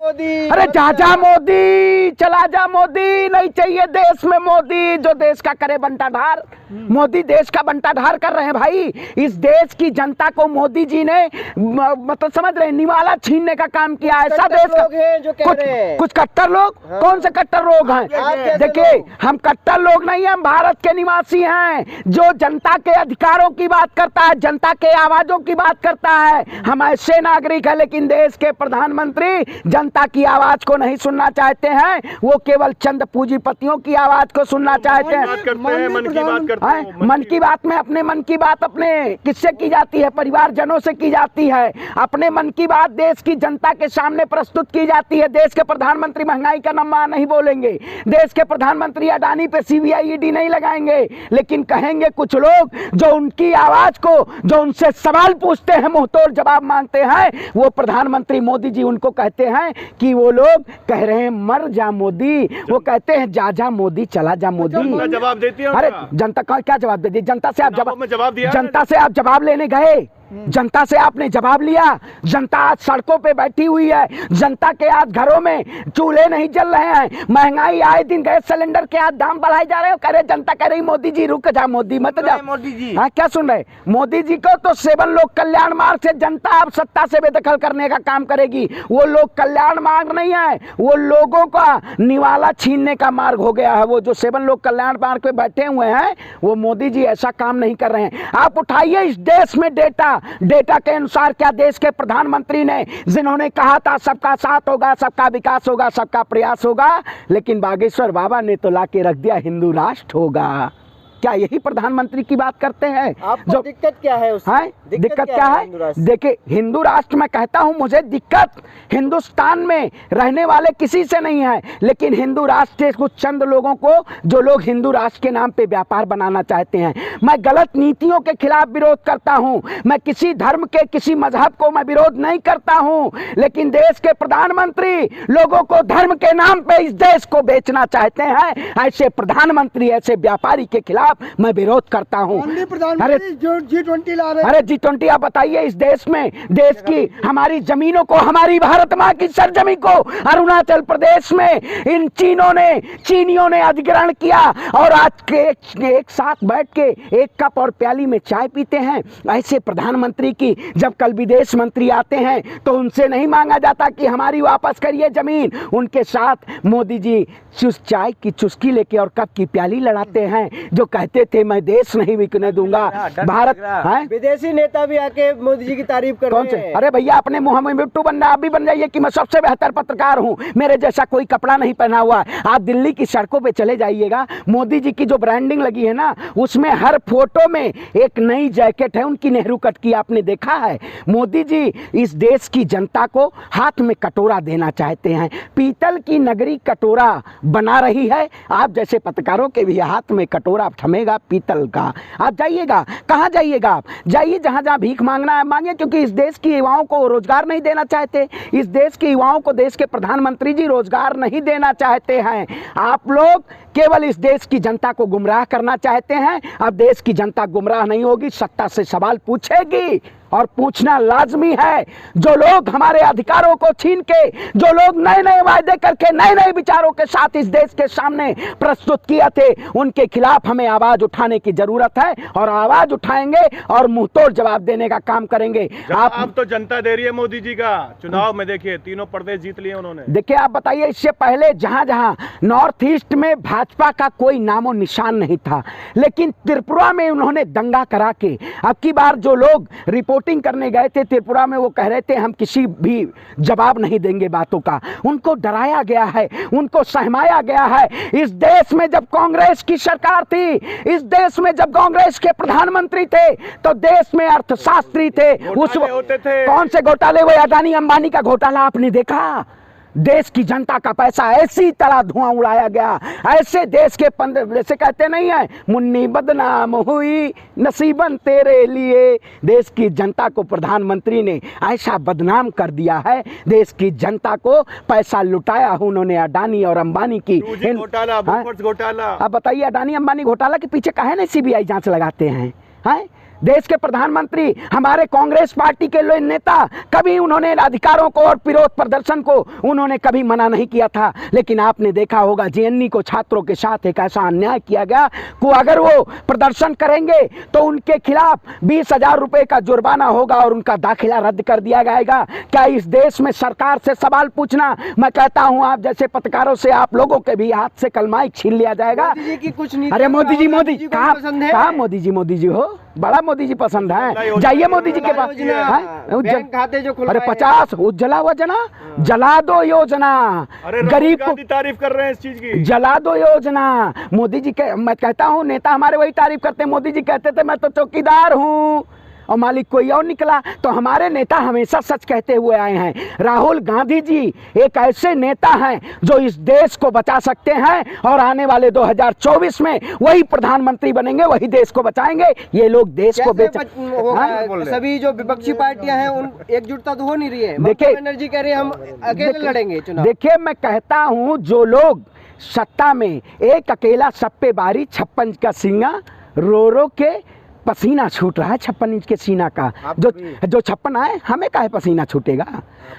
मोदी, अरे जा जा मोदी, चला जा मोदी, नहीं चाहिए देश में मोदी जो देश का करे बंटाढार। मोदी देश का बंटाढार कर रहे हैं भाई। इस देश की जनता को मोदी जी ने मतलब समझ रहे निवाला छीनने का काम किया। ऐसा देश लोग हैं जो कह रहे हैं कुछ कट्टर लोग। हाँ। कौन से कट्टर लोग हैं? देखिए हम कट्टर लोग नहीं हैं, हम भारत के निवासी हैं। जो जनता के अधिकारों की बात करता है, जनता के आवाजों की बात करता है, हम ऐसे नागरिक हैं। लेकिन देश के प्रधानमंत्री जनता की आवाज को नहीं सुनना चाहते हैं, वो केवल चंद पूंजीपतियों की आवाज को सुनना चाहते हैं। मन की बात में अपने मन की बात अपने किससे की जाती है? परिवारजनों से की जाती है। अपने मन की बात देश की जनता के सामने प्रस्तुत की जाती है। देश के प्रधानमंत्री महंगाई का नंबर नहीं बोलेंगे, देश के प्रधानमंत्री अडानी पे सीबीआई ईडी नहीं लगाएंगे, लेकिन कहेंगे कुछ लोग जो उनकी आवाज को, जो उनसे सवाल पूछते हैं, मुंहतोड़ जवाब मांगते हैं, वो प्रधानमंत्री मोदी जी उनको कहते हैं कि वो लोग कह रहे हैं मर जा मोदी, वो कहते हैं जा जा मोदी, चला जा मोदी। जवाब देती है। अरे जनता का क्या जवाब दे दी? जनता से आप जवाब दिया, जनता से आप जवाब लेने गए, जनता से आपने जवाब लिया। जनता आज सड़कों पे बैठी हुई है, जनता के आज घरों में चूल्हे नहीं जल रहे हैं, महंगाई आए दिन गैस सिलेंडर के आज दाम बढ़ाए जा रहे हो। कह रहे जनता कह रही मोदी जी रुक जा, मोदी मत जा। मोदी जी हाँ क्या सुन रहे? मोदी जी को तो 7 लोक कल्याण मार्ग से जनता अब सत्ता से बेदखल करने का काम करेगी। वो लोग कल्याण मार्ग नहीं है, वो लोगों का निवाला छीनने का मार्ग हो गया है। वो जो 7 लोक कल्याण मार्ग पे बैठे हुए हैं, वो मोदी जी ऐसा काम नहीं कर रहे हैं। आप उठाइए इस देश में डेटा के अनुसार क्या देश के प्रधानमंत्री ने, जिन्होंने कहा था सबका साथ होगा, सबका विकास होगा, सबका प्रयास होगा, लेकिन बागेश्वर बाबा ने तो लाके रख दिया हिंदू राष्ट्र होगा। क्या यही प्रधानमंत्री की बात करते हैं? जो दिक्कत क्या है उसमें? दिक्कत क्या है? देखिए हिंदू राष्ट्र मैं कहता हूं, मुझे दिक्कत हिंदुस्तान में रहने वाले किसी से नहीं है, लेकिन हिंदू राष्ट्र के कुछ चंद लोगों को, जो लोग हिंदू राष्ट्र के नाम पे व्यापार बनाना चाहते हैं। मैं गलत नीतियों के खिलाफ विरोध करता हूं, मैं किसी धर्म के, किसी मजहब को मैं विरोध नहीं करता हूं, लेकिन देश के प्रधानमंत्री लोगों को धर्म के नाम पे इस देश को बेचना चाहते हैं। ऐसे प्रधानमंत्री, ऐसे व्यापारी के खिलाफ मैं विरोध करता हूं। अरे G20 ला रहे हैं। अरे G20 आप बताइए, इस देश में, देश की हमारी जमीनों को, हमारी भारत माँ की सरजमी को अरुणाचल प्रदेश में इन चीनियों ने अधिग्रहण किया, और आज के एक साथ बैठ के एक कप और प्याली में चाय पीते हैं। ऐसे प्रधानमंत्री की जब कल विदेश मंत्री आते हैं तो उनसे नहीं मांगा जाता कि हमारी वापस करिए जमीन। उनके साथ मोदी जी चाय की चुस्की लेके और कप की प्याली लड़ाते हैं, जो कहते थे मैं देश नहीं बिकने दूंगा। भारत है, विदेशी नेता भी आके मोदी जी की तारीफ कर रहे हैं। अरे भैया अपने मुंह में बिट्टू बनना, आप भी बन जाइए कि मैं सबसे बेहतर पत्रकार हूं, मेरे जैसा कोई कपड़ा नहीं पहना हुआ। आप दिल्ली की सड़कों पे चले जाइएगा, मोदी जी की जो ब्रांडिंग लगी है ना, उसमें हर फोटो में एक नई जैकेट है उनकी, नेहरू कट की, आपने देखा है। मोदी जी इस देश की जनता को हाथ में कटोरा देना चाहते हैं, पीतल की नगरी कटोरा बना रही है। आप जैसे पत्रकारों के भी हाथ में कटोरा थमेगा पीतल का। आप जाइएगा, कहाँ जाइएगा? आप जाइए जहाँ जहाँ भीख मांगना है मांगिए, क्योंकि इस देश के युवाओं को रोजगार नहीं देना चाहते। इस देश के युवाओं को देश के प्रधानमंत्री जी रोजगार नहीं देना चाहते हैं। आप लोग केवल इस देश की जनता को गुमराह करना चाहते हैं। अब देश की जनता गुमराह नहीं होगी, सत्ता से सवाल पूछेगी, और पूछना लाजमी है। जो लोग हमारे अधिकारों को छीन के, जो लोग नए नए वायदे करके नए नए विचारों के साथ इस देश के सामने प्रस्तुत किए थे, उनके खिलाफ हमें आवाज उठाने की जरूरत है, और आवाज उठाएंगे और मुंहतोड़ जवाब देने का काम करेंगे। आप तो जनता दे रही है मोदी जी का चुनाव में, देखिए तीनों प्रदेश जीत लिए उन्होंने। देखिए आप बताइए, इससे पहले जहां जहां नॉर्थ ईस्ट में भाजपा का कोई नामो निशान नहीं था, लेकिन त्रिपुरा में उन्होंने दंगा करा के, अब की बार जो लोग रिपोर्टिंग करने गए थे त्रिपुरा में, वो कह रहे थे हम किसी भी जवाब नहीं देंगे बातों का। उनको डराया गया है, उनको सहमाया गया है। इस देश में जब कांग्रेस की सरकार थी, इस देश में जब कांग्रेस के प्रधानमंत्री थे, तो देश में अर्थशास्त्री थे। उस कौन से घोटाले? वो अडानी अंबानी का घोटाला आपने देखा? देश की जनता का पैसा ऐसी तरह धुआं उड़ाया गया। ऐसे देश के 15, जैसे कहते नहीं है, मुन्नी बदनाम हुई नसीबन तेरे लिए। देश की जनता को प्रधानमंत्री ने ऐसा बदनाम कर दिया है, देश की जनता को पैसा लुटाया उन्होंने अडानी और अंबानी की घोटाला। अब बताइए, अडानी अंबानी घोटाला के पीछे काहे नहीं सीबीआई जांच लगाते हैं? देश के प्रधानमंत्री, हमारे कांग्रेस पार्टी के लोग नेता, कभी उन्होंने अधिकारों को और विरोध प्रदर्शन को उन्होंने कभी मना नहीं किया था। लेकिन आपने देखा होगा जेएनयू को छात्रों के साथ एक ऐसा अन्याय किया गया कि अगर वो प्रदर्शन करेंगे तो उनके खिलाफ 20,000 रुपए का जुर्माना होगा और उनका दाखिला रद्द कर दिया जाएगा। क्या इस देश में सरकार से सवाल पूछना, मैं कहता हूं आप जैसे पत्रकारों से आप लोगों के भी हाथ से कलमाई छीन लिया जाएगा। मोदी जी की कुछ नीति, अरे मोदी जी कहाँ पसंद है? कहाँ मोदी जी हो, बड़ा मोदी जी पसंद है। जाइए मोदी जी के पास। बैंक खाते जो अरे 50 उज्ज्वला योजना, जला दो योजना, गरीब को तारीफ कर रहे हैं इस चीज की, जला दो योजना। मोदी जी के, मैं कहता हूँ नेता हमारे वही तारीफ करते हैं। मोदी जी कहते थे मैं तो चौकीदार हूँ और मालिक कोई और निकला। तो हमारे नेता हमेशा सच कहते हुए आए हैं। राहुल गांधी जी एक ऐसे नेता हैं जो इस देश को बचा सकते हैं और आने वाले 2024 में वही प्रधानमंत्री बनेंगे, वही देश को बचाएंगे। ये लोग देश को सभी जो विपक्षी पार्टियां हैं उन एकजुटता तो हो नहीं रही है। देखिए बनर्जी कह रहे हैं हम अकेले लड़ेंगे चुनाव। देखिए मैं कहता हूं जो लोग सत्ता में एक अकेला सब पे बारी 56 का सीना रो रो के पसीना छूट रहा है, 56 इंच के सीना का जो 56 आए, हमें काहे पसीना छूटेगा।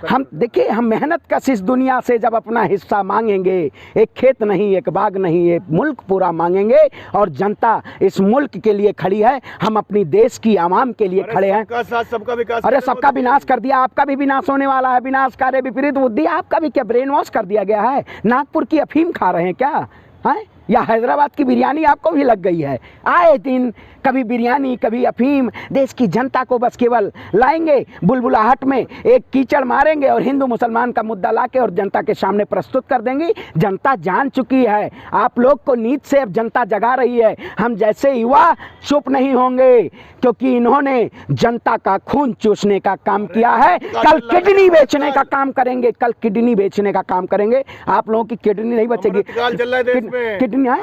हम देखिए हम मेहनत कश इस दुनिया से जब अपना हिस्सा मांगेंगे, एक खेत नहीं, एक बाग नहीं, एक मुल्क पूरा मांगेंगे और जनता इस मुल्क के लिए खड़ी है, हम अपनी देश की आवाम के लिए खड़े हैं। सबका विकास, अरे सबका विनाश कर दिया, आपका भी विनाश होने वाला है। विनाशकारी विपरीत बुद्धि, आपका भी क्या ब्रेन वॉश कर दिया गया है? नागपुर की अफीम खा रहे हैं क्या हैं? या हैदराबाद की बिरयानी आपको भी लग गई है? आए दिन कभी बिरयानी कभी अफीम, देश की जनता को बस केवल लाएंगे बुलबुलाहट में, एक कीचड़ मारेंगे और हिंदू मुसलमान का मुद्दा लाके और जनता के सामने प्रस्तुत कर देंगे। जनता जान चुकी है, आप लोग को नींद से अब जनता जगा रही है। हम जैसे युवा चुप नहीं होंगे क्योंकि इन्होंने जनता का खून चूसने का काम किया है। कल किडनी बेचने का काम करेंगे, कल किडनी बेचने का काम करेंगे। आप लोगों की किडनी नहीं बचेगी। किडनी है,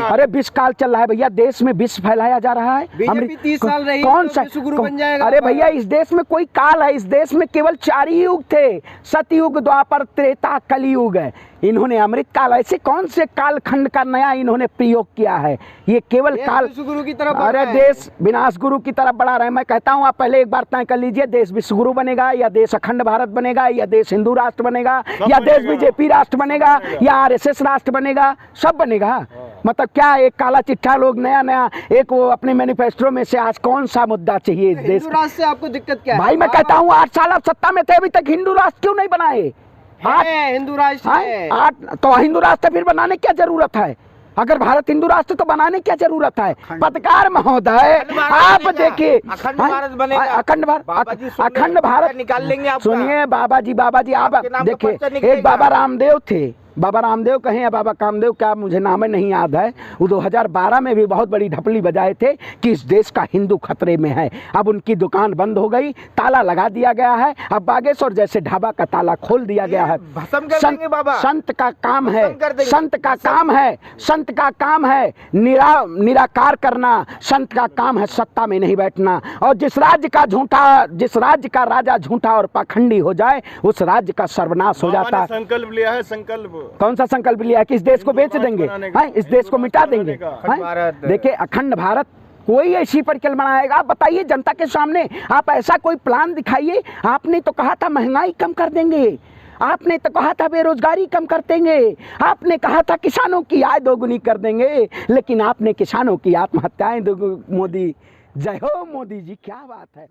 अरे विष काल चल रहा है भैया, देश में विष फैलाया जा रहा है। बीजेपी 30 साल रही, कौन सा गुरु बन जाएगा? अरे भैया इस देश में कोई काल है? इस देश में केवल 4 ही युग थे, सतयुग, द्वापर, त्रेता, कलयुग है। इन्होंने अमृत काल, ऐसे कौन से काल खंड का नया इन्होंने प्रयोग किया है? ये केवल काल विश्वगुरु की तरफ, अरे देश विनाश गुरु की तरफ बढ़ा रहे हैं। मैं कहता हूँ आप पहले एक बार तय कर लीजिए, देश विश्वगुरु बनेगा या देश अखंड भारत बनेगा या देश हिंदू राष्ट्र बनेगा या देश बीजेपी राष्ट्र बनेगा या आरएसएस राष्ट्र बनेगा, सब बनेगा। मतलब क्या एक काला चिट्ठा लोग नया नया एक वो अपने मैनिफेस्टो में से आज कौन सा मुद्दा चाहिए इस देश? हिंदू राष्ट्र से आपको दिक्कत क्या है? भाई मैं कहता हूँ 8 साल आप सत्ता में थे, अभी तक हिंदू राष्ट्र क्यों नहीं बनाए? हिंदू राष्ट्र है। तो हिंदू राष्ट्र फिर बनाने क्या जरूरत है? अगर भारत हिंदू राष्ट्र तो बनाने क्या जरूरत है? पत्रकार महोदय आप देखिए, अखंड भारत बनेगा, अखंड भारत निकाल लेंगे। सुनिए बाबा जी आप देखिए, एक बाबा रामदेव थे, बाबा रामदेव कहें या बाबा कामदेव, क्या मुझे नाम नहीं याद है, वो 2012 में भी बहुत बड़ी ढपली बजाए थे कि इस देश का हिंदू खतरे में है। अब उनकी दुकान बंद हो गई, ताला लगा दिया गया है। अब बागेश्वर जैसे ढाबा का ताला खोल दिया गया है। संत का काम है, संत का काम है, संत का काम है निराकार करना, संत का काम है सत्ता में नहीं बैठना। और जिस राज्य का राजा झूठा और पाखंडी हो जाए उस राज्य का सर्वनाश हो जाता है। संकल्प लिया है, संकल्प कौन सा संकल्प लिया है कि इस देश को बेच देंगे, इस देश को मिटा देंगे? देखिए अखंड भारत कोई ऐसी परिकल्पना आएगा, बताइए जनता के सामने, आप ऐसा कोई प्लान दिखाइए। आपने तो कहा था महंगाई कम कर देंगे, आपने तो कहा था बेरोजगारी कम कर देंगे, आपने कहा था किसानों की आय दोगुनी कर देंगे, लेकिन आपने किसानों की आत्महत्याएं दोगुनी। मोदी, जय हो मोदी जी, क्या बात है।